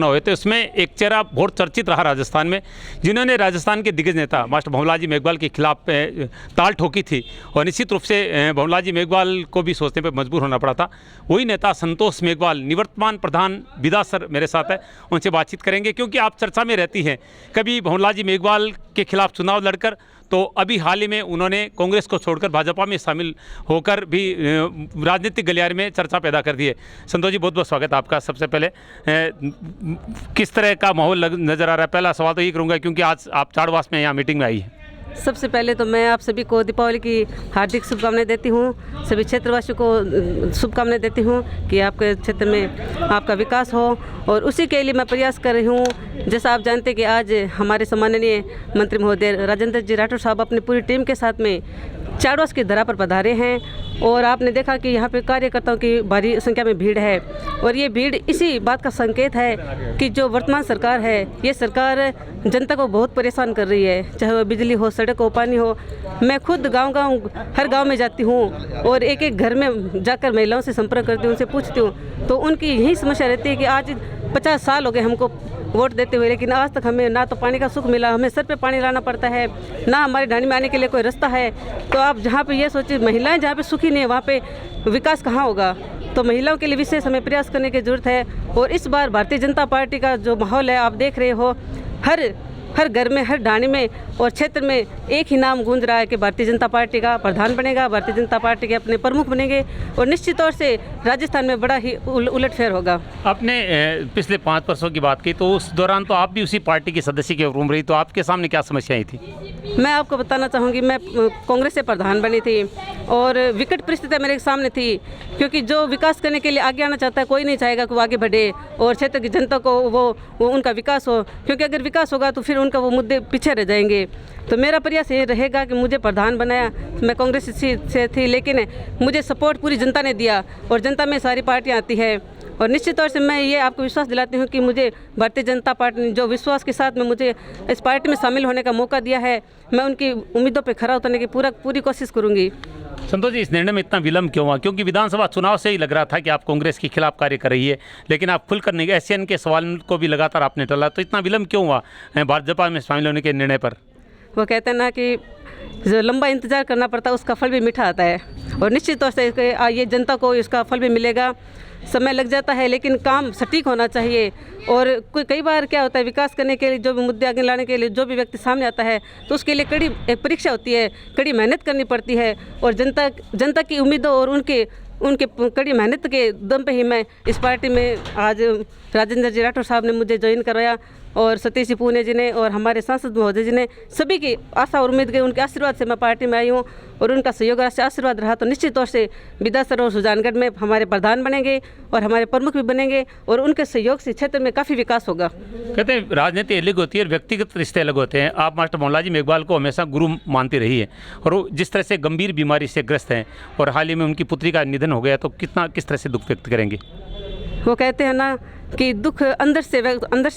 चुनाव हुए थे उसमें एक चेहरा बहुत चर्चित रहा राजस्थान में, जिन्होंने राजस्थान के दिग्गज नेता मास्टर भंवरलाल जी मेघवाल के खिलाफ ताल ठोकी थी और निश्चित रूप से भंवरलाल जी मेघवाल को भी सोचने पर मजबूर होना पड़ा था। वही नेता संतोष मेघवाल, निवर्तमान प्रधान विदा सर मेरे साथ है, उनसे बातचीत करेंगे क्योंकि आप चर्चा में रहती हैं कभी भंवरलाल जी मेघवाल के खिलाफ चुनाव लड़कर, तो अभी हाल ही में उन्होंने कांग्रेस को छोड़कर भाजपा में शामिल होकर भी राजनीतिक गलियारे में चर्चा पैदा कर दी है। संतोष जी, बहुत बहुत स्वागत आपका। सबसे पहले किस तरह का माहौल नज़र आ रहा है? पहला सवाल तो ये करूँगा क्योंकि आज आप चाड़वास में यहाँ मीटिंग में आई है। सबसे पहले तो मैं आप सभी को दीपावली की हार्दिक शुभकामनाएं देती हूँ। सभी क्षेत्रवासियों को शुभकामनाएं देती हूँ कि आपके क्षेत्र में आपका विकास हो और उसी के लिए मैं प्रयास कर रही हूँ। जैसा आप जानते हैं कि आज हमारे सम्माननीय मंत्री महोदय राजेंद्र जी राठौर साहब अपनी पूरी टीम के साथ में चाड़वास की धरा पर पधारे हैं और आपने देखा कि यहाँ पे कार्यकर्ताओं की भारी संख्या में भीड़ है और ये भीड़ इसी बात का संकेत है कि जो वर्तमान सरकार है, ये सरकार जनता को बहुत परेशान कर रही है, चाहे वो बिजली हो, सड़क हो, पानी हो। मैं खुद गांव हर गांव में जाती हूँ और एक एक घर में जाकर महिलाओं से संपर्क करती हूँ, उनसे पूछती हूँ, तो उनकी यही समस्या रहती है कि आज 50 साल हो गए हमको वोट देते हुए, लेकिन आज तक हमें ना तो पानी का सुख मिला, हमें सर पे पानी लाना पड़ता है, ना हमारे ढाणी में आने के लिए कोई रास्ता है। तो आप जहाँ पे ये सोचिए, महिलाएं जहाँ पे सुखी नहीं है वहाँ पे विकास कहाँ होगा? तो महिलाओं के लिए विशेष हमें प्रयास करने की ज़रूरत है। और इस बार भारतीय जनता पार्टी का जो माहौल है आप देख रहे हो, हर घर में, हर ढाणी में और क्षेत्र में एक ही नाम गूंज रहा है कि भारतीय जनता पार्टी का प्रधान बनेगा, भारतीय जनता पार्टी के अपने प्रमुख बनेंगे और निश्चित तौर से राजस्थान में बड़ा ही उलटफेर होगा। आपने पिछले 5 वर्षों की बात की तो उस दौरान तो आप भी उसी पार्टी की सदस्य के रूप में रही, तो आपके सामने क्या समस्याएं थी? मैं आपको बताना चाहूँगी, मैं कांग्रेस से प्रधान बनी थी और विकट परिस्थितियाँ मेरे सामने थी, क्योंकि जो विकास करने के लिए आगे आना चाहता है, कोई नहीं चाहेगा कि वो आगे बढ़े और क्षेत्र की जनता को वो उनका विकास हो, क्योंकि अगर विकास होगा तो फिर उनका वो मुद्दे पीछे रह जाएंगे। तो मेरा प्रयास ये रहेगा कि मुझे प्रधान बनाया, मैं कांग्रेस से थी, लेकिन मुझे सपोर्ट पूरी जनता ने दिया और जनता में सारी पार्टियाँ आती है और निश्चित तौर से मैं ये आपको विश्वास दिलाती हूँ कि मुझे भारतीय जनता पार्टी ने जो विश्वास के साथ में मुझे इस पार्टी में शामिल होने का मौका दिया है, मैं उनकी उम्मीदों पर खरा उतरने की पूरी कोशिश करूँगी। संतोष जी, इस निर्णय में इतना विलंब क्यों हुआ? क्योंकि विधानसभा चुनाव से ही लग रहा था कि आप कांग्रेस के खिलाफ कार्य कर रही है, लेकिन आप खुलकर नहीं गए, एशियन के सवाल को भी लगातार आपने टला, तो इतना विलंब क्यों हुआ भाजपा में शामिल होने के निर्णय पर? वो कहते हैं ना कि जो लंबा इंतजार करना पड़ता है उसका फल भी मीठा आता है और निश्चित तौर से ये जनता को इसका फल भी मिलेगा। समय लग जाता है लेकिन काम सटीक होना चाहिए और कई बार क्या होता है, विकास करने के लिए जो भी मुद्दे आगे लाने के लिए जो भी व्यक्ति सामने आता है तो उसके लिए कड़ी एक परीक्षा होती है, कड़ी मेहनत करनी पड़ती है और जनता की उम्मीदों और उनके कड़ी मेहनत के दम पे ही मैं इस पार्टी में आज राजेंद्र जी राठौर साहब ने मुझे ज्वाइन करवाया और सतीश जी पूने जी ने और हमारे सांसद महोदय जी ने, सभी की आशा और उम्मीद के उनके आशीर्वाद से मैं पार्टी में आई हूँ और उनका सहयोग से आशीर्वाद रहा तो निश्चित तौर से विदा सर और सुजानगढ़ में हमारे प्रधान बनेंगे और हमारे प्रमुख भी बनेंगे और उनके सहयोग से क्षेत्र में काफ़ी विकास होगा। कहते हैं राजनीति अलग होती है और व्यक्तिगत रिश्ते अलग होते हैं। आप मास्टर भंवरलाल जी मेघवाल को हमेशा गुरु मानती रही है और वो जिस तरह से गंभीर बीमारी से ग्रस्त हैं और हाल ही में उनकी पुत्री का निधन हो गया, तो किस तरह से दुख व्यक्त करेंगे? वो कहते हैं ना कि दुख अंदर से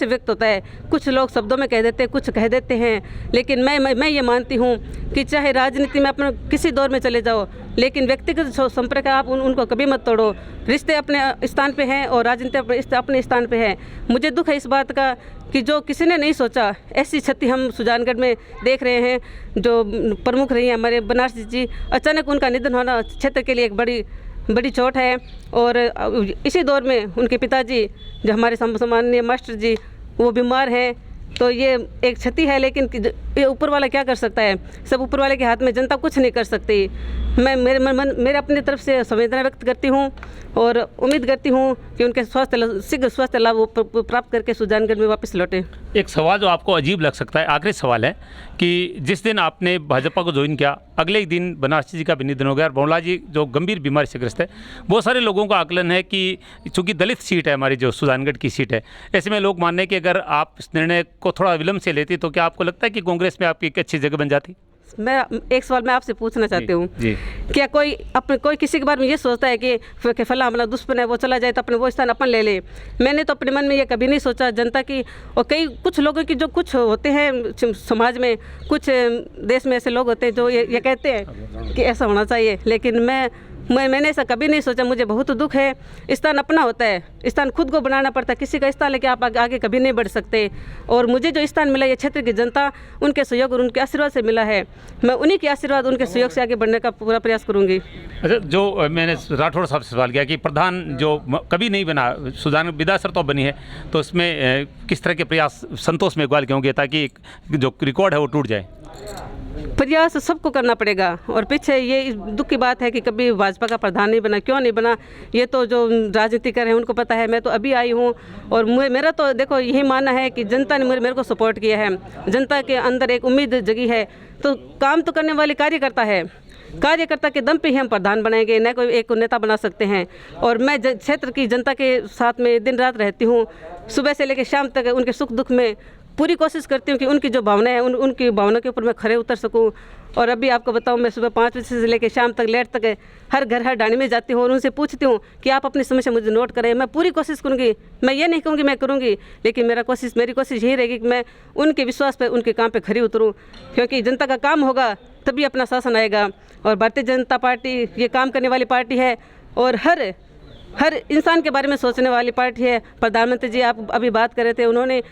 व्यक्त होता है, कुछ लोग शब्दों में कह देते हैं, कुछ कह देते हैं, लेकिन मैं ये मानती हूँ कि चाहे राजनीति में अपने किसी दौर में चले जाओ, लेकिन व्यक्तिगत संपर्क आप उनको कभी मत तोड़ो। रिश्ते अपने स्थान पे हैं और राजनीति अपने स्थान पे है। मुझे दुख है इस बात का कि जो किसी ने नहीं सोचा ऐसी क्षति हम सुजानगढ़ में देख रहे हैं। जो प्रमुख रही हैं हमारे बनारसी जी, अचानक उनका निधन होना क्षेत्र के लिए एक बड़ी चोट है और इसी दौर में उनके पिताजी जो हमारे सम्माननीय मास्टर जी वो बीमार हैं, तो ये एक क्षति है, लेकिन ये ऊपर वाला क्या कर सकता है? सब ऊपर वाले के हाथ में, जनता कुछ नहीं कर सकती। मैं मेरे अपनी तरफ से संवेदना व्यक्त करती हूँ और उम्मीद करती हूँ कि उनके शीघ्र स्वास्थ्य लाभ प्राप्त करके सुजानगढ़ में वापस लौटे। एक सवाल जो आपको अजीब लग सकता है, आखिरी सवाल है कि जिस दिन आपने भाजपा को ज्वाइन किया अगले ही दिन बनारसी जी का भी निधन हो गया और भंवरलाल जी जो गंभीर बीमारी से ग्रस्त है। बहुत सारे लोगों का आकलन है कि चूंकि दलित सीट है हमारी, जो सुजानगढ़ की सीट है, ऐसे में लोग मानने कि अगर आप इस निर्णय को थोड़ा विलंब से लेती तो क्या आपको लगता है कि कांग्रेस में आपकी एक अच्छी जगह बन जाती? मैं एक सवाल मैं आपसे पूछना चाहती हूँ, क्या कोई किसी के बारे में ये सोचता है कि फला हमारा दुश्मन है वो चला जाए तो अपने वो स्थान अपन ले ले? मैंने तो अपने मन में ये कभी नहीं सोचा। जनता की और कुछ लोगों की जो कुछ होते हैं समाज में, कुछ देश में ऐसे लोग होते हैं जो ये कहते हैं कि ऐसा होना चाहिए, लेकिन मैं मैंने ऐसा कभी नहीं सोचा। मुझे बहुत दुख है। स्थान अपना होता है, स्थान खुद को बनाना पड़ता है। किसी का स्थान लेके आप आगे कभी नहीं बढ़ सकते। और मुझे जो स्थान मिला ये क्षेत्र की जनता उनके सहयोग और उनके आशीर्वाद से मिला है। मैं उन्हीं के आशीर्वाद उनके सहयोग से आगे बढ़ने का पूरा प्रयास करूँगी। अच्छा, जो मैंने राठौड़ साहब से सवाल किया कि प्रधान जो कभी नहीं बना, सुजान बिदासर तो बनी है, तो इसमें किस तरह के प्रयास संतोष मेघवाल के होंगे ताकि जो रिकॉर्ड है वो टूट जाए? प्रयास सबको करना पड़ेगा। और पीछे ये दुख की बात है कि कभी भाजपा का प्रधान नहीं बना। क्यों नहीं बना, ये तो जो राजनीति कर रहे हैं उनको पता है। मैं तो अभी आई हूँ और मेरा तो देखो यही मानना है कि जनता ने मेरे को सपोर्ट किया है। जनता के अंदर एक उम्मीद जगी है, तो काम तो करने वाले कार्यकर्ता है। कार्यकर्ता के दम पे ही हम प्रधान बनाएंगे, न कोई एक को नेता बना सकते हैं। और मैं क्षेत्र की जनता के साथ में दिन रात रहती हूँ, सुबह से लेकर शाम तक उनके सुख दुख में पूरी कोशिश करती हूँ कि उनकी जो भावनाएं हैं उनकी भावना के ऊपर मैं खरे उतर सकूँ। और अभी आपको बताऊँ, मैं सुबह 5 बजे से लेकर शाम तक लेट तक हर घर हर डाणी में जाती हूँ और उनसे पूछती हूँ कि आप अपनी समस्या मुझे नोट करें। मैं पूरी कोशिश करूँगी, मैं ये नहीं कहूँगी मैं करूँगी, लेकिन मेरी कोशिश यही रहेगी कि मैं उनके विश्वास पे उनके काम पे खरी उतरूँ। क्योंकि जनता का काम होगा तभी अपना शासन आएगा। और भारतीय जनता पार्टी ये काम करने वाली पार्टी है और हर इंसान के बारे में सोचने वाली पार्टी है। प्रधानमंत्री जी आप अभी बात कर रहे थे, उन्होंने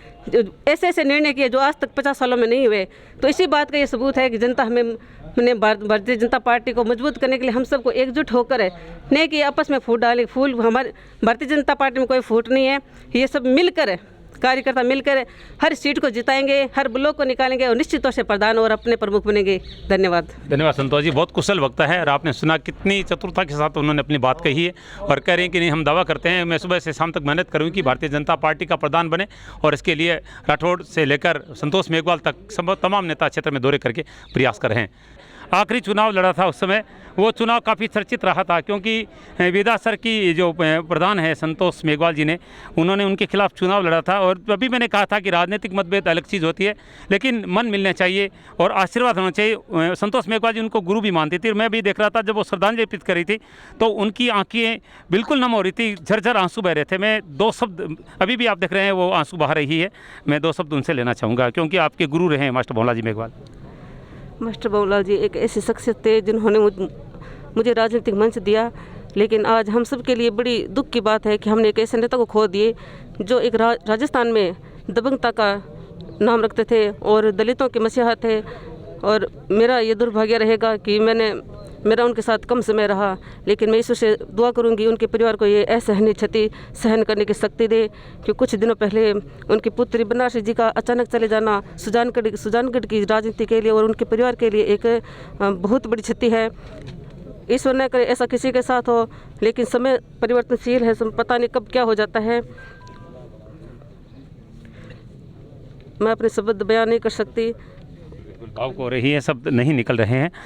ऐसे ऐसे निर्णय किए जो आज तक 50 सालों में नहीं हुए। तो इसी बात का ये सबूत है कि जनता हमने भारतीय जनता पार्टी को मजबूत करने के लिए हम सबको एकजुट होकर, नहीं कि आपस में फूट डाले। फूल हमारे भारतीय जनता पार्टी में कोई फूट नहीं है। ये सब मिलकर कार्यकर्ता मिलकर हर सीट को जिताएंगे, हर ब्लॉक को निकालेंगे और निश्चित तौर से प्रधान और अपने प्रमुख बनेंगे। धन्यवाद। धन्यवाद संतोष जी, बहुत कुशल वक्ता है और आपने सुना कितनी चतुरता के साथ उन्होंने अपनी बात कही है और कह रहे हैं कि नहीं, हम दावा करते हैं मैं सुबह से शाम तक मेहनत करूँगी कि भारतीय जनता पार्टी का प्रधान बने। और इसके लिए राठौड़ से लेकर संतोष मेघवाल तक तमाम नेता क्षेत्र में दौरे करके प्रयास कर रहे हैं। आखिरी चुनाव लड़ा था उस समय, वो चुनाव काफ़ी चर्चित रहा था क्योंकि बिदासर की जो प्रधान है संतोष मेघवाल जी ने, उन्होंने उनके खिलाफ चुनाव लड़ा था। और अभी मैंने कहा था कि राजनीतिक मतभेद अलग चीज़ होती है, लेकिन मन मिलने चाहिए और आशीर्वाद होना चाहिए। संतोष मेघवाल जी उनको गुरु भी मानती थी और मैं भी देख रहा था जब वो श्रद्धांजलि अर्पित कर रही थी तो उनकी आँखें बिल्कुल नम हो रही थी, झरझर आंसू बह रहे थे। मैं 2 शब्द, अभी भी आप देख रहे हैं वो आंसू बहा रही है, मैं 2 शब्द उनसे लेना चाहूँगा क्योंकि आपके गुरु रहे हैं मास्टर भंवरलाल जी मेघवाल। मास्टर भंवरलाल जी एक ऐसी शख्सियत थे जिन्होंने मुझे राजनीतिक मंच दिया। लेकिन आज हम सब के लिए बड़ी दुख की बात है कि हमने एक ऐसे नेता को खो दिए जो एक राजस्थान में दबंगता का नाम रखते थे और दलितों के मसीहा थे। और मेरा ये दुर्भाग्य रहेगा कि मेरा उनके साथ कम समय रहा, लेकिन मैं ईश्वर से दुआ करूंगी उनके परिवार को ये असहनीय क्षति सहन करने की शक्ति दे। कि कुछ दिनों पहले उनकी पुत्री बनारसी जी का अचानक चले जाना सुजानगढ़ की राजनीति के लिए और उनके परिवार के लिए एक बहुत बड़ी क्षति है। ईश्वर न करे ऐसा किसी के साथ हो, लेकिन समय परिवर्तनशील है, पता नहीं कब क्या हो जाता है। मैं अपने शब्द बयान नहीं कर सकती। भावुक हो रही है, शब्द नहीं निकल रहे हैं।